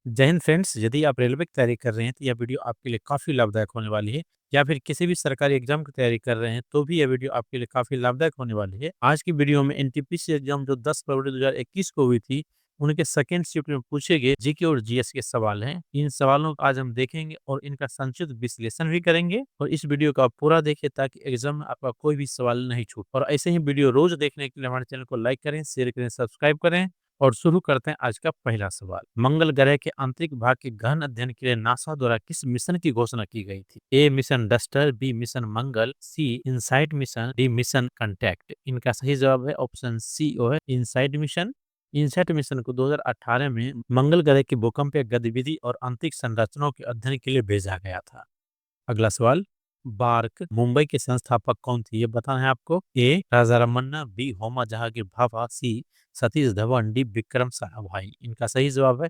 जय हिंद फ्रेंड्स। यदि आप रेलवे की तैयारी कर रहे हैं तो यह वीडियो आपके लिए काफ़ी लाभदायक होने वाली है, या फिर किसी भी सरकारी एग्जाम की तैयारी कर रहे हैं तो भी यह वीडियो आपके लिए काफ़ी लाभदायक होने वाली है। आज की वीडियो में एनटीपीसी एग्जाम जो 10 फरवरी 2021 को हुई थी, उनके सेकंड शिफ्ट में पूछे गए जीके और जीएस के सवाल हैं। इन सवालों को आज हम देखेंगे और इनका संक्षिप्त विश्लेषण भी करेंगे। और इस वीडियो को आप पूरा देखिए ताकि एग्जाम में आपका कोई भी सवाल नहीं छूटे। और ऐसे ही वीडियो रोज देखने के लिए हमारे चैनल को लाइक करें, शेयर करें, सब्सक्राइब करें। और शुरू करते हैं आज का पहला सवाल। मंगल ग्रह के आंतरिक भाग के गहन अध्ययन के लिए नासा द्वारा किस मिशन की घोषणा की गई थी? A mission Duster, B mission Mangal, C InSight mission, D mission contact. इनका सही जवाब है ऑप्शन सी ओ है इनसाइट मिशन। इनसाइट मिशन को 2018 में मंगल ग्रह की भूकंपीय गतिविधि और आंतरिक संरचनाओं के अध्ययन के लिए भेजा गया था। अगला सवाल। बार्क मुंबई के संस्थापक कौन थे? ये बताना है आपको। ए राजा रमन्ना, बी होमा जहांगीर भाभा, सी सतीश धवन, डी विक्रम साराभाई। इनका सही जवाब है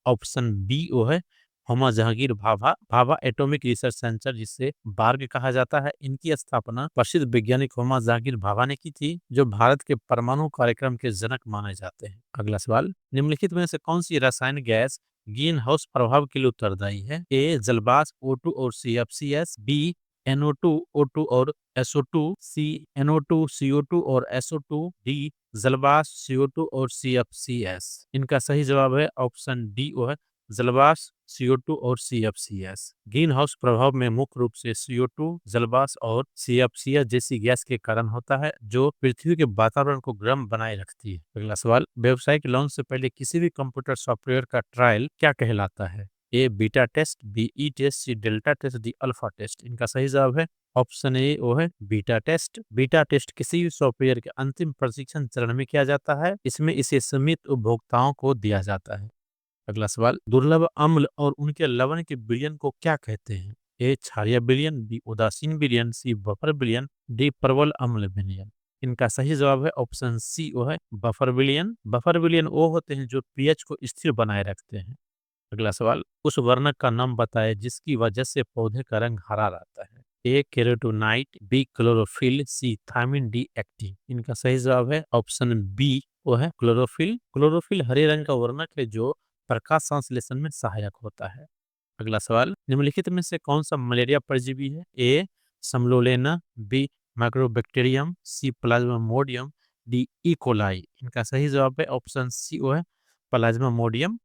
ऑप्शन बी ओ है होमा Jahangir Bhabha. Bhabha atomic research centre, जिसे बार्क कहा जाता है, इनकी स्थापना प्रसिद्ध वैज्ञानिक होमा जहांगीर भाभा ने की थी, जो भारत के परमाणु कार्यक्रम के जनक माने जाते हैं। अगला सवाल। निम्नलिखित में से कौन सी रासायनिक गैस ग्रीन हाउस प्रभाव के लिए उत्तरदायी है? ए जलवाष्प O2 और CFCS, बी NO2 O2 और SO2, सी NO2 CO2 और SO2, डी जलवाष्प CO2 और CFCS। इनका सही जवाब है ऑप्शन डी ओ है जलवाष्प CO2 और CFCS। ग्रीन हाउस प्रभाव में मुख्य रूप से CO2, जलवाष्प और CFCS जैसी गैस के कारण होता है, जो पृथ्वी के वातावरण को गर्म बनाए रखती है। अगला सवाल। व्यावसायिक लॉन्च से पहले किसी भी कंप्यूटर सॉफ्टवेयर का ट्रायल क्या कहलाता है? A beta test, B E test, C delta test, D alpha test. इनका सही जवाब है ऑप्शन ए वो है बीटा टेस्ट। बीटा टेस्ट किसी भी सॉफ्टवेयर के अंतिम प्रशिक्षण चरण में किया जाता है। इसमें इसे सीमित उपभोक्ताओं को दिया जाता है। अगला सवाल। दुर्लभ अम्ल और उनके लवण के विलयन को क्या कहते हैं? ए क्षारीय विलयन, बी उदासीन विलयन, सी बफर विलयन, डी प्रबल अम्ल विलयन। इनका सही जवाब है ऑप्शन सी वो है बफर विलयन। बफर विलयन वो होते हैं जो पीएच को स्थिर बनाए रखते हैं। अगला सवाल। उस वर्णक का नाम बताएं जिसकी वजह से पौधे का रंग हरा रहता है? ए केरोटोनाइट, बी क्लोरोफिल, सी थायमिन, डी एक्टिन। इनका सही जवाब है ऑप्शन बी वो है क्लोरोफिल। क्लोरोफिल हरे रंग का वर्णक है जो प्रकाश संश्लेषण में सहायक होता है। अगला सवाल। निम्नलिखित में से कौन सा मलेरिया परजीवी है? ए समलोलेना, बी माइक्रोबैक्टीरियम, सी प्लाज्मामोडियम, डी इकोलाई। इनका सही जवाब है ऑप्शन सी वो है प्लाज्मामोडियम।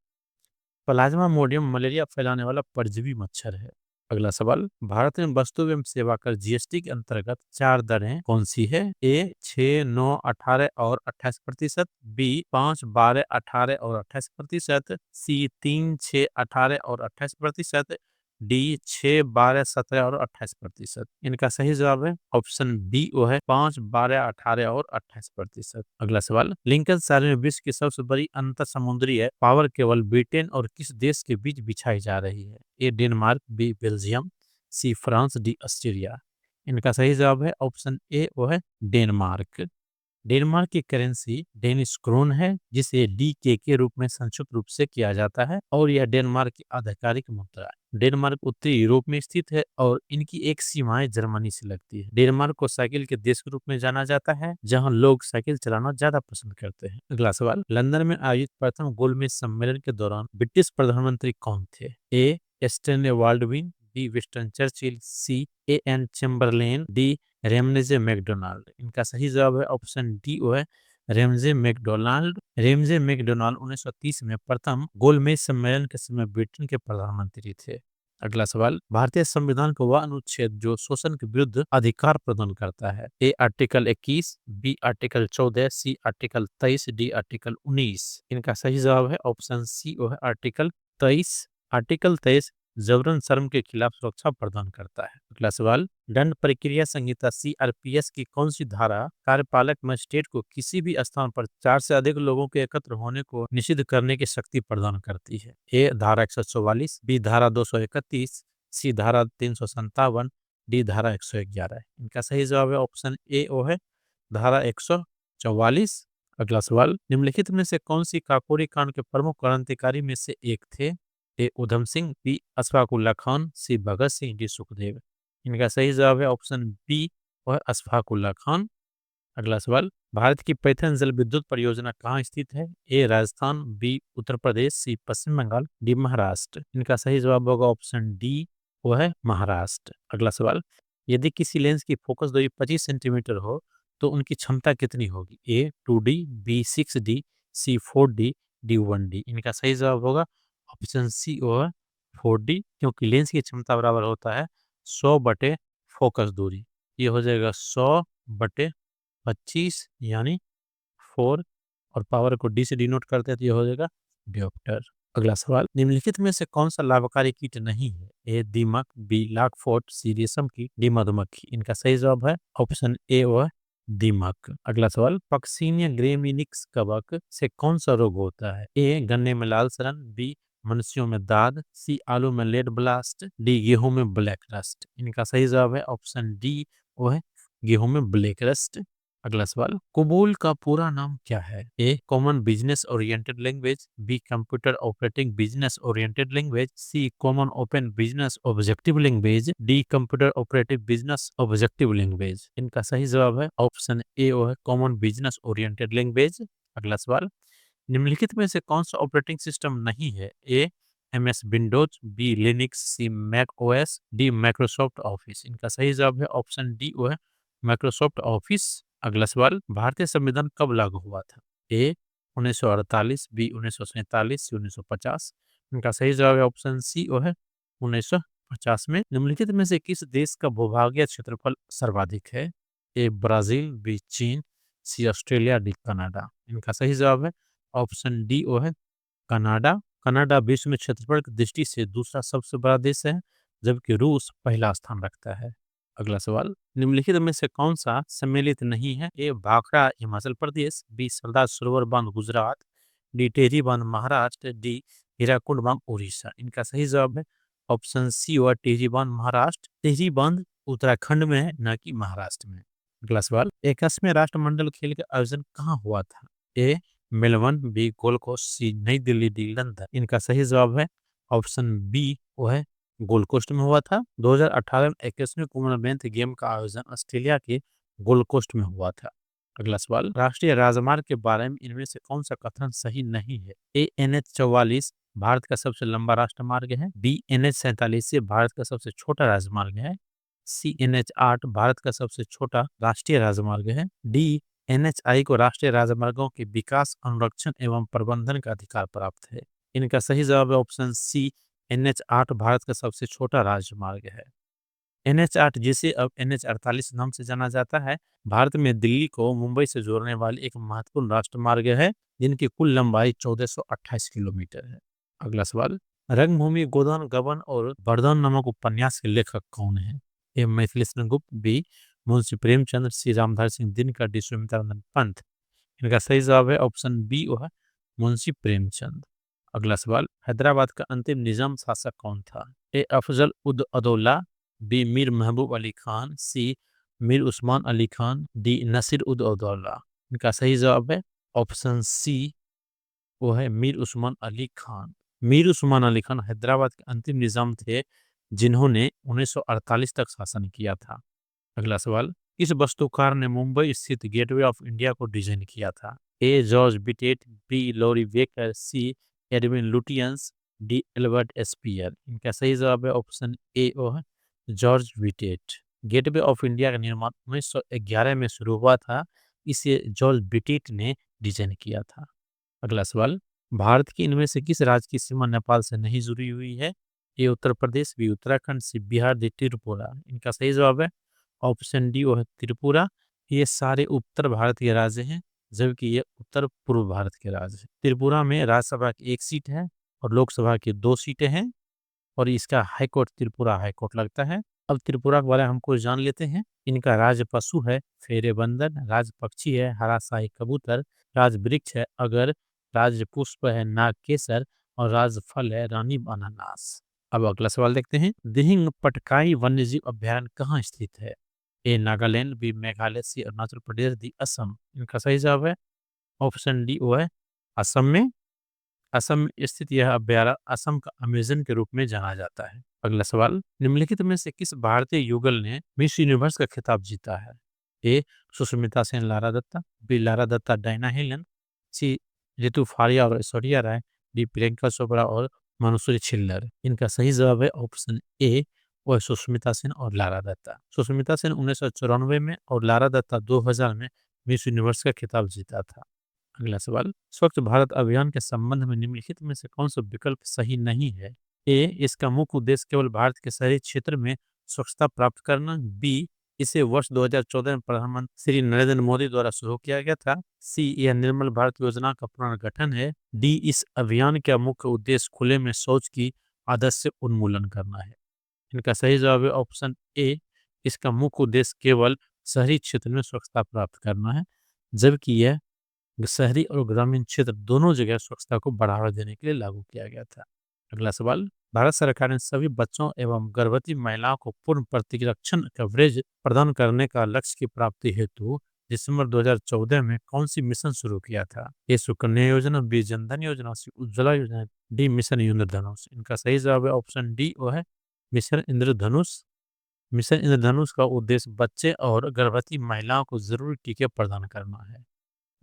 प्लाज्मा मोडियम मलेरिया फैलाने वाला परजीवी मच्छर है। अगला सवाल। भारत में वस्तु एवं सेवा कर जीएसटी के अंतर्गत चार दरें कौन सी है? ए 6, 9, 18 और 28%, बी 5, 12, 18 और 28%, सी 3, 6, 18 और 28%, डी 6, 12, 17 और 28%। इनका सही जवाब है ऑप्शन बी वो है 5, 12, 18 और 28%। अगला सवाल। लिंकन सागर में विश्व की सबसे बड़ी अंतर समुद्री पावर केवल ब्रिटेन और किस देश के बीच बिछाई जा रही है? A Denmark, B Belgium, C France, D Australia. इनका सही जवाब है ऑप्शन ए वो है डेनमार्क। डेनमार्क की करेंसी डेनिश क्रोन है, जिसे डीके के रूप में संक्षिप्त रूप से किया जाता है, और यह डेनमार्क की आधिकारिक मुद्रा है। डेनमार्क उत्तरी यूरोप में स्थित है और इनकी एक सीमाएं जर्मनी से लगती है। डेनमार्क को साइकिल के देश के रूप में जाना जाता है, जहां लोग साइकिल चलाना ज्यादा पसंद करते हैं। अगला सवाल। लंदन में आयोजित प्रथम गोलमेज सम्मेलन के दौरान ब्रिटिश प्रधानमंत्री कौन थे? A Stanley Baldwin, B Winston Churchill, C N Chamberlain, D Ramsay MacDonald. इनका सही जवाब है ऑप्शन डी वो है रेमजे मैकडोनाल्ड। रेमजे मैकडोनाल्ड 1930 में प्रथम गोलमेज सम्मेलन के समय ब्रिटेन के प्रधानमंत्री थे। अगला सवाल। भारतीय संविधान का वह अनुच्छेद जो शोषण के विरुद्ध अधिकार प्रदान करता है? A article 21, B article 14, C article 23, D article 19। इनका सही जवाब है ऑप्शन सी वो है आर्टिकल 23। आर्टिकल 23 जबरन श्रम के खिलाफ सुरक्षा प्रदान करता है। अगला सवाल। दंड प्रक्रिया संहिता CRPS की कौन सी धारा कार्यपालक मजिस्ट्रेट को किसी भी स्थान पर 4 से अधिक लोगों के एकत्र होने को निषिद्ध करने की शक्ति प्रदान करती है? ए धारा 144, बी धारा 231, सी धारा 357, डी धारा 111। इनका सही जवाब है ऑप्शन ए ओ है धारा 144। अगला सवाल। निम्नलिखित में से कौन सी काकोरी कांड के प्रमुख क्रांतिकारी में से एक थे? ए उधम सिंह, बी अशफाक उल्ला खान, सी भगत सिंह, डी सुखदेव। इनका सही जवाब है ऑप्शन बी और अशफाक उल्ला खान। अगला सवाल, भारत की पैथन जल विद्युत परियोजना कहाँ स्थित है? ए राजस्थान, बी उत्तर प्रदेश, सी पश्चिम बंगाल, डी महाराष्ट्र। इनका सही जवाब होगा ऑप्शन डी, वो है महाराष्ट्र। अगला सवाल, यदि किसी लेंस की फोकस दूरी 25 सेंटीमीटर हो तो उनकी क्षमता कितनी होगी? ए 2D, बी 6D, सी 4D, डी 1D। इनका सही जवाब होगा ऑप्शन सी, वो है 4D, क्योंकि लेंस की क्षमता बराबर होता है 100 बटे फोकस दूरी। ये हो जाएगा 100 बटे 25 यानी 4, और पावर को डी से डिनोट करते हैं तो ये हो जाएगा डियोप्टर। अगला सवाल, निम्नलिखित में से कौन सा लाभकारी कीट नहीं है? ए दीमक, बी लाखफोट, सी रेशम की, डी मधुमक्खी। इनका सही जवाब है ऑप्शन ए, व दीमक। अगला सवाल, पक्सिनिया ग्रेमिनिक्स कवक से कौन सा रोग होता है? ए गन्ने में लाल सड़न, बी मनुष्यों में दाद, सी आलू में लेड ब्लास्ट, डी गेहूं में ब्लैक रस्ट। इनका सही जवाब है ऑप्शन डी, वो है गेहूं में ब्लैक रस्ट। अगला सवाल, कुबोल का पूरा नाम क्या है? A common business oriented language, B computer operating business oriented language, C common open business objective language, D computer operative business objective language. इनका सही जवाब है ऑप्शन ए, वो है कॉमन बिजनेस ओरिएंटेड लैंग्वेज। अगला सवाल, निम्नलिखित में से कौन सा ऑपरेटिंग सिस्टम नहीं है? A MS Windows, B Linux, C Mac OS, D Microsoft Office. इनका सही जवाब है ऑप्शन डी, वो है माइक्रोसॉफ्ट ऑफिस। अगला सवाल, भारतीय संविधान कब लागू हुआ था? ए 1948, बी 1947, सी 1950। इनका सही जवाब है ऑप्शन सी, वो है 1950 में। निम्नलिखित में से किस देश का भूभागीय क्षेत्रफल सर्वाधिक है? ए ब्राजील, बी चीन, सी ऑस्ट्रेलिया, डी कनाडा। इनका सही जवाब है ऑप्शन डी, वो है कनाडा। कनाडा विश्व में क्षेत्रफल की दृष्टि से दूसरा सबसे बड़ा देश है, जबकि रूस पहला स्थान रखता है। अगला सवाल, निम्नलिखित में से कौन सा सम्मिलित नहीं है? ए भाखड़ा हिमाचल प्रदेश, बी सरदार सरोवर बांध गुजरात, डी टेहरी बांध महाराष्ट्र, डी हीराकुंड बांध उड़ीसा। इनका सही जवाब है ऑप्शन सी, और टेहरी बांध महाराष्ट्र। टेहरी बांध उत्तराखंड में है, न कि महाराष्ट्र में। अगला सवाल, 21वें राष्ट्रमंडल खेल का आयोजन कहाँ हुआ था? ए मेलबर्न, बी गोल्ड कोस्ट, सी नई दिल्ली, डी लंदन। इनका सही जवाब है ऑप्शन बी, वो है गोल्ड कोस्ट में हुआ था। 2018 में 21वें कॉमनवेल्थ गेम का आयोजन ऑस्ट्रेलिया के गोल्ड कोस्ट में हुआ था। अगला सवाल, राष्ट्रीय राजमार्ग के बारे में इनमें से कौन सा कथन सही नहीं है? ए NH44 भारत का सबसे लंबा राष्ट्रमार्ग है, बी NH47 से भारत का सबसे छोटा राजमार्ग है, सी NH8 भारत का सबसे छोटा राष्ट्रीय राजमार्ग है, डी NHI को राष्ट्रीय राजमार्गों के विकास, संरक्षण एवं प्रबंधन का अधिकार प्राप्त है। इनका सही जवाब है ऑप्शन सी, NH8 भारत का सबसे छोटा राजमार्ग है। NH8, जिसे अब NH48 नाम से जाना जाता है, भारत में दिल्ली को मुंबई से जोड़ने वाली एक महत्वपूर्ण राष्ट्रमार्ग है, जिनकी कुल लंबाई 1428 किलोमीटर है। अगला सवाल, रंगभूमि गोदान गबन और बरदान नामक उपन्यास के लेखक कौन है? ए मैथिली गुप्त, बी मुंशी प्रेमचंद्र, सी रामधारी सिंह दिनकर, डी सुमित्रानंद पंत। इनका सही जवाब है ऑप्शन बी, वो है मुंशी प्रेमचंद। अगला सवाल, हैदराबाद का अंतिम निजाम शासक कौन था? ए अफजल उद अदौला, बी मीर महबूब अली खान, सी मीर उस्मान अली खान, डी नसीर उद अदौला। इनका सही जवाब है ऑप्शन सी, वो है मीर उस्मान अली खान। मीर उस्मान अली खान हैदराबाद के अंतिम निजाम थे, जिन्होंने 1948 तक शासन किया था। अगला सवाल, किस वास्तुकार ने मुंबई स्थित गेटवे ऑफ इंडिया को डिजाइन किया था? A George Wittet, B Laurie Baker, C Edwin Lutyens, D Albert Speer. इनका सही जवाब है ऑप्शन ए, वो है George Wittet. Gateway of India का निर्माण 1911 में शुरू हुआ था, इसे जॉर्ज बिटेट ने डिजाइन किया था। अगला सवाल, भारत की इनमें से किस राज्य की सीमा नेपाल से नहीं जुड़ी हुई है? ए उत्तर प्रदेश, बी उत्तराखंड, सी बिहार, डी त्रिपुरा। इनका सही जवाब है ऑप्शन डी, वो है त्रिपुरा। ये सारे उत्तर भारत के राज्य हैं, जबकि ये उत्तर पूर्व भारत के राज्य हैं। त्रिपुरा में राज्यसभा की 1 सीट है और लोकसभा की 2 सीटें हैं, और इसका हाईकोर्ट त्रिपुरा हाईकोर्ट लगता है। अब त्रिपुरा के बारे में हमको जान लेते हैं। इनका राज पशु है फेरे बंदर, राज पक्षी है हरा शाही कबूतर, राज वृक्ष है अगर, राज पुष्प है नाग केसर, और राज फल है रानी अनानास। अब अगला सवाल देखते हैं, दिहिंग पटकाई वन्यजीव अभ्यारण्य कहाँ स्थित है? ए नागालैंड, बी मेघालय, सी अरुणाचल प्रदेश, डी असम। इनका सही जवाब है ऑप्शन डी, वो है असम में। असम में स्थित यह अभ्यारण्य असम का अमेजन के रूप में जाना जाता है। अगला सवाल, निम्नलिखित में से किस भारतीय युगल ने मिस यूनिवर्स का खिताब जीता है? A Sushmita Sen Lara Dutta, B Lara Dutta Diana Helen, C Ritu Faria और ऐश्वर्या राय, डी प्रियंका चोपड़ा और मनुश्री छिल्लर। इनका सही जवाब है ऑप्शन ए, वो है सुष्मिता सेन और लारा दत्ता। सुष्मिता सेन 1994 में और लारा दत्ता 2000 में मिस यूनिवर्स का खिताब जीता था। अगला सवाल, स्वच्छ भारत अभियान के संबंध में निम्नलिखित में से कौन सा विकल्प सही नहीं है? ए, इसका मुख्य उद्देश्य केवल भारत के शहरी क्षेत्र में स्वच्छता प्राप्त करना। बी, इसे वर्ष 2014 में प्रधानमंत्री श्री नरेंद्र मोदी द्वारा शुरू किया गया था। सी, यह निर्मल भारत योजना का पुनर्गठन है। डी, इस अभियान का मुख्य उद्देश्य खुले में शौच की आदत से उन्मूलन करना है। इनका सही जवाब है ऑप्शन ए, इसका मुख्य उद्देश्य केवल शहरी क्षेत्र में स्वच्छता प्राप्त करना है, जबकि यह शहरी और ग्रामीण क्षेत्र दोनों जगह स्वच्छता को बढ़ावा देने के लिए लागू किया गया था। अगला सवाल, भारत सरकार ने सभी बच्चों एवं गर्भवती महिलाओं को पूर्ण प्रतिरक्षण कवरेज प्रदान करने का लक्ष्य की प्राप्ति हेतु दिसंबर 2014 में कौन सी मिशन शुरू किया था? ए, सुकन्या योजना, बी, जनधन योजना, सी, उज्ज्वला योजना, डी, मिशन इंद्रधनुष। इनका सही जवाब है ऑप्शन डी, वो है मिशन इंद्रधनुष। मिशन इंद्रधनुष का उद्देश्य बच्चे और गर्भवती महिलाओं को जरूरी टीके प्रदान करना है।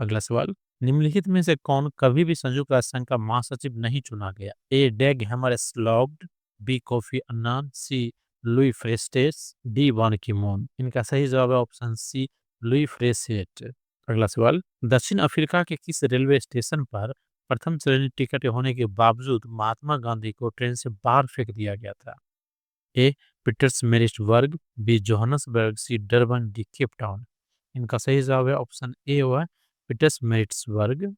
अगला सवाल, निम्नलिखित में से कौन कभी भी संयुक्त राष्ट्र संघ का महासचिव नहीं चुना गया? ए, डैग हैमरस्लॉग्ड, बी, कोफी अन्नान, सी, लुई फ्रेस्टेस, डी, बान की मून। इनका सही जवाब है ऑप्शन सी, लुई फ्रेसेट। अगला सवाल, दक्षिण अफ्रीका के किस रेलवे स्टेशन पर प्रथम श्रेणी टिकट होने के बावजूद महात्मा गांधी को ट्रेन से बाहर फेंक दिया गया था? ए, पीटर्सबर्ग, बी, जोहान्सबर्ग, सी, डरबन, डी, केप टाउन। इनका सही जवाब है ऑप्शन ए, हुआ पीटर्सबर्ग।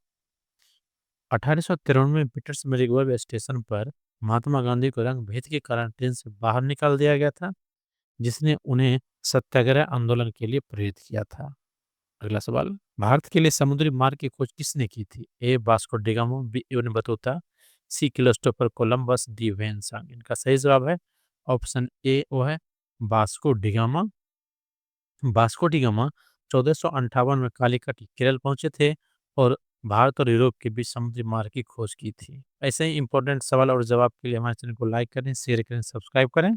1893 में पीटर्सबर्ग स्टेशन पर महात्मा गांधी को रंग भेद के कारण ट्रेन से बाहर निकाल दिया गया था, जिसने उन्हें सत्याग्रह आंदोलन के लिए प्रेरित किया था। अगला सवाल, भारत के लिए समुद्री मार्ग की खोज किसने की थी? A, Vasco da Gama, B, Ibn Battuta, C, Christopher Columbus, D, Xuanzang. इनका सही जवाब है ऑप्शन ए, वो है Vasco da Gama. Vasco da Gama 1458 में कालीकट केरल पहुंचे थे और भारत और यूरोप के बीच समुद्री मार्ग की खोज की थी। ऐसे ही इंपॉर्टेंट सवाल और जवाब के लिए हमारे चैनल को लाइक करें, शेयर करें, सब्सक्राइब करें।